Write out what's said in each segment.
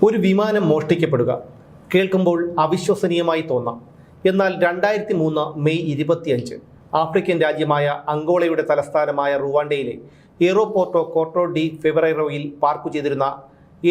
ഒരു വിമാനം മോഷ്ടിക്കപ്പെടുക കേൾക്കുമ്പോൾ അവിശ്വസനീയമായി തോന്നാം. എന്നാൽ 2003 മെയ് 25 ആഫ്രിക്കൻ രാജ്യമായ അങ്കോളയുടെ തലസ്ഥാനമായ റുവാണ്ടയിലെ എയറോപോർട്ടോ കോട്രോ ഡി ഫെവറൈറോയിൽ പാർക്ക് ചെയ്തിരുന്ന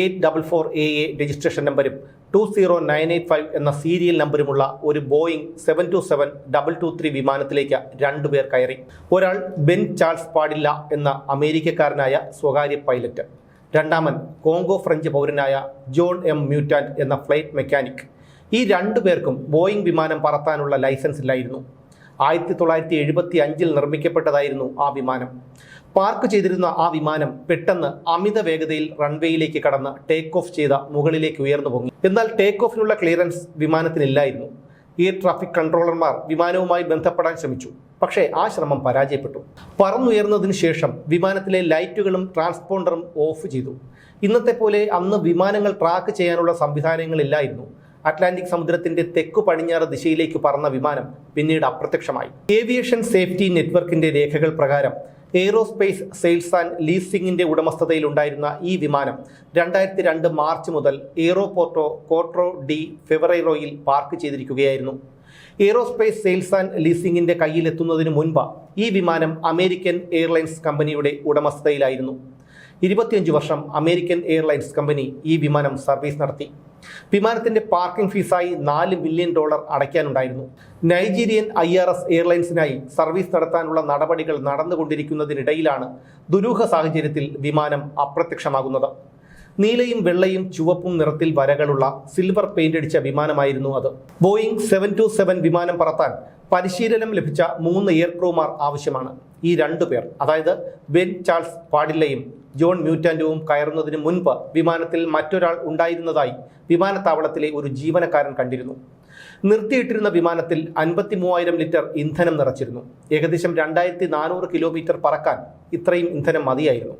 844AA രജിസ്ട്രേഷൻ നമ്പരും 20985 എന്ന സീരിയൽ നമ്പരുമുള്ള ഒരു ബോയിങ് 727-223 വിമാനത്തിലേക്ക് 2 പേർ കയറി. ഒരാൾ ബെൻ ചാൾസ് പാഡില്ല എന്ന അമേരിക്കക്കാരനായ സ്വകാര്യ പൈലറ്റ്, രണ്ടാമൻ കോങ്കോ ഫ്രഞ്ച് പൗരനായ ജോൺ എം മ്യൂറ്റാൻറ്റ് എന്ന ഫ്ലൈറ്റ് മെക്കാനിക്. ഈ 2 പേർക്കും ബോയിങ് വിമാനം പറത്താനുള്ള ലൈസൻസ് ഇല്ലായിരുന്നു. 1975 നിർമ്മിക്കപ്പെട്ടതായിരുന്നു ആ വിമാനം. പാർക്ക് ചെയ്തിരുന്ന ആ വിമാനം പെട്ടെന്ന് അമിത വേഗതയിൽ റൺവേയിലേക്ക് കടന്ന് ടേക്ക് ഓഫ് ചെയ്ത മുകളിലേക്ക് ഉയർന്നു പൊങ്ങി. എന്നാൽ ടേക്ക് ഓഫിനുള്ള ക്ലിയറൻസ് വിമാനത്തിനില്ലായിരുന്നു. എയർ ട്രാഫിക് കൺട്രോളർമാർ വിമാനവുമായി ബന്ധപ്പെടാൻ ശ്രമിച്ചു, പക്ഷേ ആ ശ്രമം പരാജയപ്പെട്ടു. പറന്നുയർന്നതിന് ശേഷം വിമാനത്തിലെ ലൈറ്റുകളും ട്രാൻസ്പോണ്ടറും ഓഫ് ചെയ്തു. ഇന്നത്തെ പോലെ അന്ന് വിമാനങ്ങൾ ട്രാക്ക് ചെയ്യാനുള്ള സംവിധാനങ്ങളില്ലായിരുന്നു. അറ്റ്ലാന്റിക് സമുദ്രത്തിന്റെ തെക്കു പടിഞ്ഞാറ് ദിശയിലേക്ക് പറന്ന വിമാനം പിന്നീട് അപ്രത്യക്ഷമായി. ഏവിയേഷൻ സേഫ്റ്റി നെറ്റ്വർക്കിന്റെ രേഖകൾ പ്രകാരം എയ്റോസ്പേസ് സെയിൽസ് ആൻഡ് ലീസിംഗിന്റെ ഉടമസ്ഥതയിലുണ്ടായിരുന്ന ഈ വിമാനം 2002 മാർച്ച് മുതൽ എയറോപോർട്ടോ കോട്രോ ഡി ഫെവറൈറോയിൽ പാർക്ക് ചെയ്തിരിക്കുകയായിരുന്നു. എയ്റോസ്പേസ് സെയിൽസ് ആൻഡ് ലീസിംഗിന്റെ കയ്യിലെത്തുന്നതിന് മുൻപ് ഈ വിമാനം അമേരിക്കൻ എയർലൈൻസ് കമ്പനിയുടെ ഉടമസ്ഥതയിലായിരുന്നു. 25 വർഷം അമേരിക്കൻ എയർലൈൻസ് കമ്പനി ഈ വിമാനം സർവീസ് നടത്തി. വിമാനത്തിന്റെ പാർക്കിംഗ് ഫീസായി $4 മില്യൺ അടയ്ക്കാനുണ്ടായിരുന്നു. നൈജീരിയൻ IRS എയർലൈൻസിനായി സർവീസ് നടത്താനുള്ള നടപടികൾ നടന്നുകൊണ്ടിരിക്കുന്നതിനിടയിലാണ് ദുരൂഹ സാഹചര്യത്തിൽ വിമാനം അപ്രത്യക്ഷമാകുന്നത്. നീലയും വെള്ളയും ചുവപ്പും നിറത്തിൽ വരകളുള്ള സിൽവർ പെയിന്റ് അടിച്ച വിമാനമായിരുന്നു അത്. ബോയിങ് 727 വിമാനം പറത്താൻ പരിശീലനം ലഭിച്ച 3 എയർ ക്രൂമാർ ആവശ്യമാണ്. ഈ 2 പേർ, അതായത് ബെൻ ചാൾസ് പാഡില്ലയും ജോൺ മ്യൂറ്റാൻറ്റും കയറുന്നതിന് മുൻപ് വിമാനത്തിൽ മറ്റൊരാൾ ഉണ്ടായിരുന്നതായി വിമാനത്താവളത്തിലെ ഒരു ജീവനക്കാരൻ കണ്ടിരുന്നു. നിർത്തിയിട്ടിരുന്ന വിമാനത്തിൽ 53,000 ലിറ്റർ ഇന്ധനം നിറച്ചിരുന്നു. ഏകദേശം 2400 കിലോമീറ്റർ പറക്കാൻ ഇത്രയും ഇന്ധനം മതിയായിരുന്നു.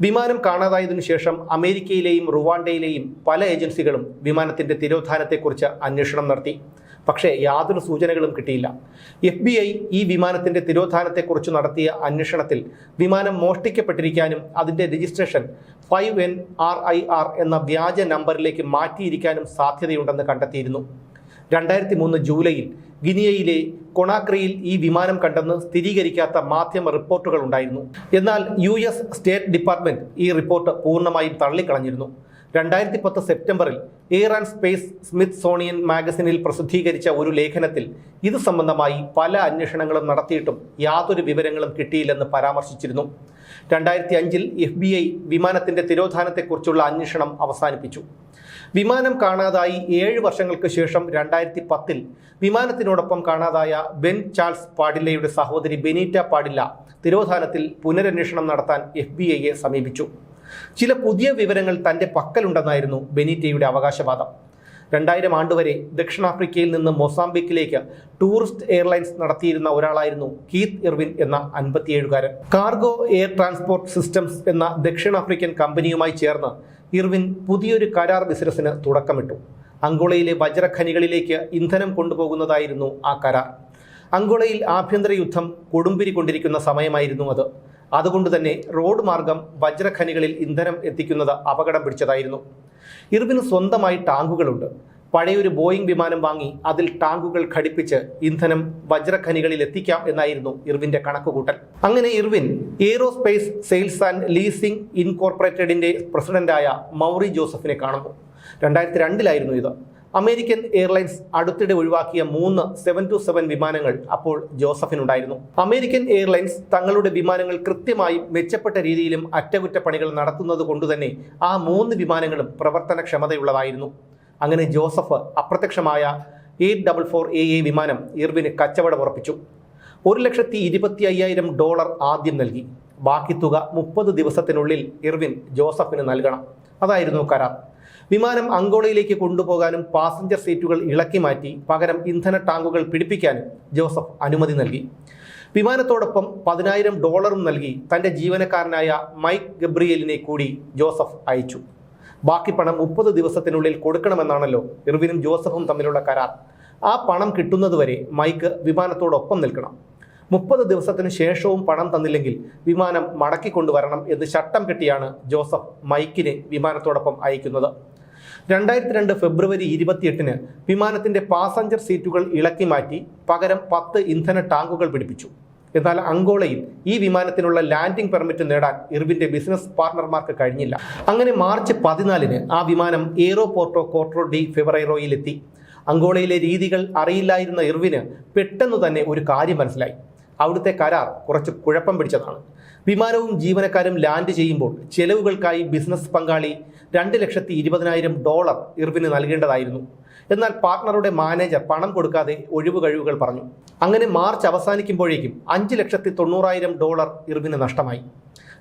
വിമാനം കാണാതായതിനു ശേഷം അമേരിക്കയിലെയും റുവാണ്ടയിലെയും പല ഏജൻസികളും വിമാനത്തിന്റെ തിരോധാനത്തെക്കുറിച്ച് അന്വേഷണം നടത്തി. പക്ഷേ യാതൊരു സൂചനകളും കിട്ടിയില്ല. FBI ഈ വിമാനത്തിന്റെ തിരോധാനത്തെക്കുറിച്ച് നടത്തിയ അന്വേഷണത്തിൽ വിമാനം മോഷ്ടിക്കപ്പെട്ടിരിക്കാനും അതിന്റെ രജിസ്ട്രേഷൻ 5NRIR എന്ന വ്യാജ നമ്പറിലേക്ക് മാറ്റിയിരിക്കാനും സാധ്യതയുണ്ടെന്ന് കണ്ടെത്തിയിരുന്നു. 2003 ജൂലൈയിൽ ഗിനിയയിലെ കൊണാക്രിയിൽ ഈ വിമാനം കണ്ടെന്ന് സ്ഥിരീകരിക്കാത്ത മാധ്യമ റിപ്പോർട്ടുകൾ ഉണ്ടായിരുന്നു. എന്നാൽ US സ്റ്റേറ്റ് ഡിപ്പാർട്ട്മെന്റ് ഈ റിപ്പോർട്ട് പൂർണ്ണമായും തള്ളിക്കളഞ്ഞിരുന്നു. 2010 സെപ്റ്റംബറിൽ എയർ ആൻഡ് സ്പേസ് സ്മിത്സോണിയൻ മാഗസിനിൽ പ്രസിദ്ധീകരിച്ച ഒരു ലേഖനത്തിൽ ഇത് സംബന്ധമായി പല അന്വേഷണങ്ങളും നടത്തിയിട്ടും യാതൊരു വിവരങ്ങളും കിട്ടിയില്ലെന്ന് പരാമർശിച്ചിരുന്നു. 2005 FBI വിമാനത്തിന്റെ തിരോധാനത്തെക്കുറിച്ചുള്ള അന്വേഷണം അവസാനിപ്പിച്ചു. വിമാനം കാണാതായി 7 വർഷങ്ങൾക്ക് ശേഷം 2010 വിമാനത്തിനോടൊപ്പം കാണാതായ ബെൻ ചാൾസ് പാഡില്ലയുടെ സഹോദരി ബെനീറ്റ പാഡില്ല തിരോധാനത്തിൽ പുനരന്വേഷണം നടത്താൻ FBIയെ സമീപിച്ചു. ചില പുതിയ വിവരങ്ങൾ തൻ്റെ പക്കലുണ്ടെന്നായിരുന്നു ബെനീറ്റയുടെ അവകാശവാദം. 2000 ആണ്ടുവരെ ദക്ഷിണാഫ്രിക്കയിൽ നിന്ന് മൊസാംബിക്കിലേക്ക് ടൂറിസ്റ്റ് എയർലൈൻസ് നടത്തിയിരുന്ന ഒരാളായിരുന്നു കീത്ത് ഇർവിൻ എന്ന 57-കാരൻ. കാർഗോ എയർ ട്രാൻസ്പോർട്ട് സിസ്റ്റംസ് എന്ന ദക്ഷിണാഫ്രിക്കൻ കമ്പനിയുമായി ചേർന്ന് ഇർവിൻ പുതിയൊരു കരാർ ബിസിനസ്സിന് തുടക്കമിട്ടു. അങ്കോളയിലെ വജ്രഖനികളിലേക്ക് ഇന്ധനം കൊണ്ടുപോകുന്നതായിരുന്നു ആ കരാർ. അങ്കോളയിൽ ആഭ്യന്തര യുദ്ധം കൊടുമ്പിരി കൊണ്ടിരിക്കുന്ന സമയമായിരുന്നു അത്. അതുകൊണ്ട് തന്നെ റോഡ് മാർഗം വജ്രഖനികളിൽ ഇന്ധനം എത്തിക്കുന്നത് അപകടം പിടിച്ചതായിരുന്നു. ഇർവിന് സ്വന്തമായി ടാങ്കുകളുണ്ട്. പഴയൊരു ബോയിങ് വിമാനം വാങ്ങി അതിൽ ടാങ്കുകൾ ഘടിപ്പിച്ച് ഇന്ധനം വജ്രഖനികളിൽ എത്തിക്കാം എന്നായിരുന്നു ഇർവിന്റെ കണക്കുകൂട്ടൽ. അങ്ങനെ Irvin aerospace sales and leasing ഇൻകോർപ്പറേറ്റഡിന്റെ പ്രസിഡന്റായ മൗറി ജോസഫിനെ കാണുന്നു. 2002 ഇത്. അമേരിക്കൻ എയർലൈൻസ് അടുത്തിടെ ഒഴിവാക്കിയ 3 727 വിമാനങ്ങൾ അപ്പോൾ ജോസഫിനുണ്ടായിരുന്നു. അമേരിക്കൻ എയർലൈൻസ് തങ്ങളുടെ വിമാനങ്ങൾ കൃത്യമായും മെച്ചപ്പെട്ട രീതിയിലും അറ്റകുറ്റപ്പണികൾ നടത്തുന്നത് കൊണ്ടുതന്നെ ആ 3 വിമാനങ്ങളും പ്രവർത്തനക്ഷമതയുള്ളതായിരുന്നു. അങ്ങനെ ജോസഫ് അപ്രത്യക്ഷമായ 844AA വിമാനം ഇർവിന് കച്ചവടം ഉറപ്പിച്ചു. $125,000 ആദ്യം നൽകി. ബാക്കി തുക 30 ദിവസത്തിനുള്ളിൽ ഇർവിൻ ജോസഫിന് നൽകണം. അതായിരുന്നു കരാർ. വിമാനം അങ്കോളയിലേക്ക് കൊണ്ടുപോകാനും പാസഞ്ചർ സീറ്റുകൾ ഇളക്കി മാറ്റി പകരം ഇന്ധന ടാങ്കുകൾ പിടിപ്പിക്കാനും ജോസഫ് അനുമതി നൽകി. വിമാനത്തോടൊപ്പം $10,000 നൽകി തൻ്റെ ജീവനക്കാരനായ മൈക്ക് ഗബ്രിയലിനെ കൂടി ജോസഫ് അയച്ചു. ബാക്കി പണം 30 ദിവസത്തിനുള്ളിൽ കൊടുക്കണമെന്നാണല്ലോ ഇർവിനും ജോസഫും തമ്മിലുള്ള കരാർ. ആ പണം കിട്ടുന്നതുവരെ മൈക്ക് വിമാനത്തോടൊപ്പം നിൽക്കണം. 30 ദിവസത്തിന് ശേഷവും പണം തന്നില്ലെങ്കിൽ വിമാനം മടക്കിക്കൊണ്ടുവരണം എന്ന് ചട്ടം കെട്ടിയാണ് ജോസഫ് മൈക്കിനെ വിമാനത്തോടൊപ്പം അയക്കുന്നത്. 2002 ഫെബ്രുവരി 28-ന് വിമാനത്തിന്റെ പാസഞ്ചർ സീറ്റുകൾ ഇളക്കി മാറ്റി പകരം 10 ഇന്ധന ടാങ്കുകൾ പിടിപ്പിച്ചു. എന്നാൽ അങ്കോളയിൽ ഈ വിമാനത്തിനുള്ള ലാൻഡിംഗ് പെർമിറ്റ് നേടാൻ ഇർവിന്റെ ബിസിനസ് പാർട്ണർമാർക്ക് കഴിഞ്ഞില്ല. അങ്ങനെ മാർച്ച് 14-ന് ആ വിമാനം എയ്റോപോർട്ടോ കോട്രോ ഡി ഫെബ്രൈറോയിലെത്തി. അങ്കോളയിലെ രീതികൾ അറിയില്ലായിരുന്ന ഇർവിന് പെട്ടെന്ന് തന്നെ ഒരു കാര്യം മനസ്സിലായി. അവിടുത്തെ കരാർ കുറച്ച് കുഴപ്പം പിടിച്ചതാണ്. വിമാനവും ജീവനക്കാരും ലാൻഡ് ചെയ്യുമ്പോൾ ചെലവുകൾക്കായി ബിസിനസ് പങ്കാളി $2,20,000 ഇർവിന് നൽകേണ്ടതായിരുന്നു. എന്നാൽ പാർട്ണറുടെ മാനേജർ പണം കൊടുക്കാതെ ഒഴിവ് കഴിവുകൾ പറഞ്ഞു. അങ്ങനെ മാർച്ച് അവസാനിക്കുമ്പോഴേക്കും $5,90,000 ഇർവിന് നഷ്ടമായി.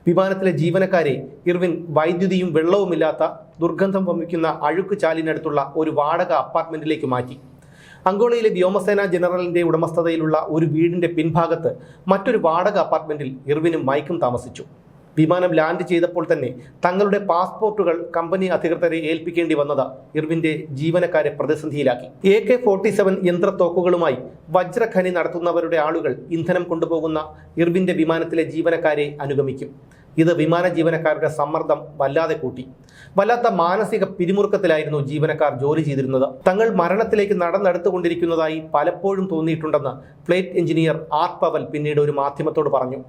വിമാനത്തിലെ ജീവനക്കാരെ ഇർവിൻ വൈദ്യുതിയും വെള്ളവുമില്ലാത്ത ദുർഗന്ധം വമിക്കുന്ന അഴുക്ക് ചാലിനടുത്തുള്ള ഒരു വാടക അപ്പാർട്ട്മെന്റിലേക്ക് മാറ്റി. അങ്കോളയിലെ വ്യോമസേന ജനറലിന്റെ ഉടമസ്ഥതയിലുള്ള ഒരു വീടിന്റെ പിൻഭാഗത്ത് മറ്റൊരു വാടക അപ്പാർട്ട്മെന്റിൽ ഇർവിനും മൈക്കും താമസിച്ചു. വിമാനം ലാൻഡ് ചെയ്തപ്പോൾ തന്നെ തങ്ങളുടെ പാസ്പോർട്ടുകൾ കമ്പനി അധികൃതരെ ഏൽപ്പിക്കേണ്ടി വന്നത് ഇർവിന്റെ ജീവനക്കാരെ പ്രതിസന്ധിയിലാക്കി. AK-47 യന്ത്രത്തോക്കുകളുമായി വജ്രഖനി നടത്തുന്നവരുടെ ആളുകൾ ഇന്ധനം കൊണ്ടുപോകുന്ന ഇർവിന്റെ വിമാനത്തിലെ ജീവനക്കാരെ അനുഗമിക്കും. ഇത് വിമാന ജീവനക്കാരുടെ സമ്മർദ്ദം വല്ലാതെ കൂട്ടി. വല്ലാത്ത മാനസിക പിരിമുറുക്കത്തിലായിരുന്നു ജീവനക്കാർ ജോലി ചെയ്തിരുന്നത്. തങ്ങൾ മരണത്തിലേക്ക് നടന്നെടുത്തുകൊണ്ടിരിക്കുന്നതായി പലപ്പോഴും തോന്നിയിട്ടുണ്ടെന്ന് ഫ്ലൈറ്റ് എഞ്ചിനീയർ ആർ പവൽ പിന്നീട് ഒരു മാധ്യമത്തോട് പറഞ്ഞു.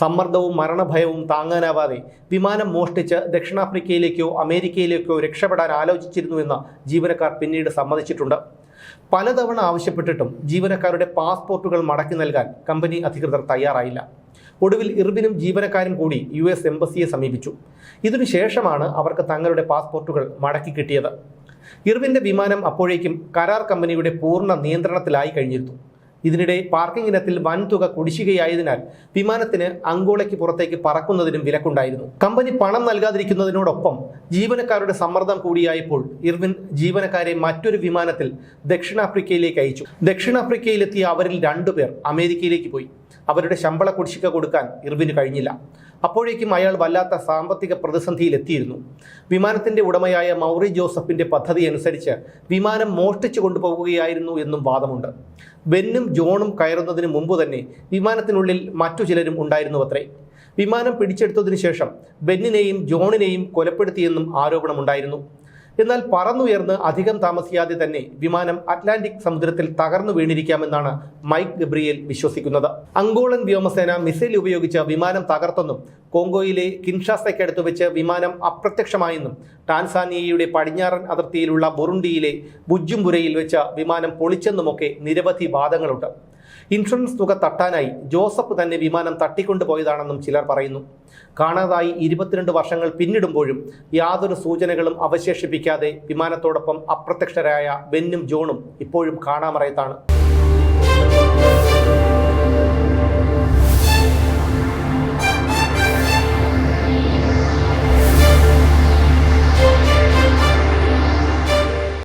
സമ്മർദ്ദവും മരണഭയവും താങ്ങാനാവാതെ വിമാനം മോഷ്ടിച്ച് ദക്ഷിണാഫ്രിക്കയിലേക്കോ അമേരിക്കയിലേക്കോ രക്ഷപ്പെടാൻ ആലോചിച്ചിരുന്നുവെന്ന് ജീവനക്കാർ പിന്നീട് സമ്മതിച്ചിട്ടുണ്ട്. പലതവണ ആവശ്യപ്പെട്ടിട്ടും ജീവനക്കാരുടെ പാസ്പോർട്ടുകൾ മടക്കി നൽകാൻ കമ്പനി അധികൃതർ തയ്യാറായില്ല. ഒടുവിൽ ഇർവിനും ജീവനക്കാരും കൂടി US എംബസിയെ സമീപിച്ചു. ഇതിനുശേഷമാണ് അവർക്ക് തങ്ങളുടെ പാസ്പോർട്ടുകൾ മടക്കി കിട്ടിയത്. ഇർവിന്റെ വിമാനം അപ്പോഴേക്കും കരാർ കമ്പനിയുടെ പൂർണ്ണ നിയന്ത്രണത്തിലായി കഴിഞ്ഞിരുന്നു. ഇതിനിടെ പാർക്കിംഗ് ഇനത്തിൽ വൻതുക കുടിശ്ശികയായതിനാൽ വിമാനത്തിന് അങ്കോളയ്ക്ക് പുറത്തേക്ക് പറക്കുന്നതിനും വിലക്കുണ്ടായിരുന്നു. കമ്പനി പണം നൽകാതിരിക്കുന്നതിനോടൊപ്പം ജീവനക്കാരുടെ സമ്മർദ്ദം കൂടിയായപ്പോൾ ഇർവിൻ ജീവനക്കാരെ മറ്റൊരു വിമാനത്തിൽ ദക്ഷിണാഫ്രിക്കയിലേക്ക് അയച്ചു. ദക്ഷിണാഫ്രിക്കയിലെത്തിയ അവരിൽ 2 പേർ അമേരിക്കയിലേക്ക് പോയി. അവരുടെ ശമ്പള കുടിശ്ശിക കൊടുക്കാൻ ഇർവിന് കഴിഞ്ഞില്ല. അപ്പോഴേക്കും അയാൾ വല്ലാത്ത സാമ്പത്തിക പ്രതിസന്ധിയിലെത്തിയിരുന്നു. വിമാനത്തിന്റെ ഉടമയായ മൗറി ജോസഫിന്റെ പദ്ധതി അനുസരിച്ച് വിമാനം മോഷ്ടിച്ചു കൊണ്ടുപോകുകയായിരുന്നു എന്നും വാദമുണ്ട്. ബെന്നും ജോണും കയറുന്നതിന് മുമ്പ് തന്നെ വിമാനത്തിനുള്ളിൽ മറ്റു ചിലരും ഉണ്ടായിരുന്നുവത്രേ. വിമാനം പിടിച്ചെടുത്തതിനു ശേഷം ബെന്നിനെയും ജോണിനെയും കൊലപ്പെടുത്തിയെന്നും ആരോപണമുണ്ടായിരുന്നു. എന്നാൽ പറന്നുയർന്ന് അധികം താമസിയാതെ തന്നെ വിമാനം അറ്റ്ലാന്റിക് സമുദ്രത്തിൽ തകർന്നു വീണിരിക്കാമെന്നാണ് മൈക്ക് ഗബ്രിയേൽ വിശ്വസിക്കുന്നത്. അങ്കോളൻ വ്യോമസേന മിസൈൽ ഉപയോഗിച്ച് വിമാനം തകർത്തെന്നും കോങ്കോയിലെ കിൻഷാസയ്ക്കടുത്ത് വെച്ച് വിമാനം അപ്രത്യക്ഷമായെന്നും ടാൻസാനിയയുടെ പടിഞ്ഞാറൻ അതിർത്തിയിലുള്ള ബുറുണ്ടിയിലെ ബുജുംബുരയിൽ വെച്ച് വിമാനം പൊളിച്ചെന്നുമൊക്കെ നിരവധി വാദങ്ങളുണ്ട്. ഇൻഷുറൻസ് തുക തട്ടാനായി ജോസഫ് തന്നെ വിമാനം തട്ടിക്കൊണ്ടുപോയതാണെന്നും ചിലർ പറയുന്നു. കാണാതായി 22 വർഷങ്ങൾ പിന്നിടുമ്പോഴും യാതൊരു സൂചനകളും അവശേഷിപ്പിക്കാതെ വിമാനത്തോടൊപ്പം അപ്രത്യക്ഷരായ ബെന്നും ജോണും ഇപ്പോഴും കാണാമറയത്താണ്.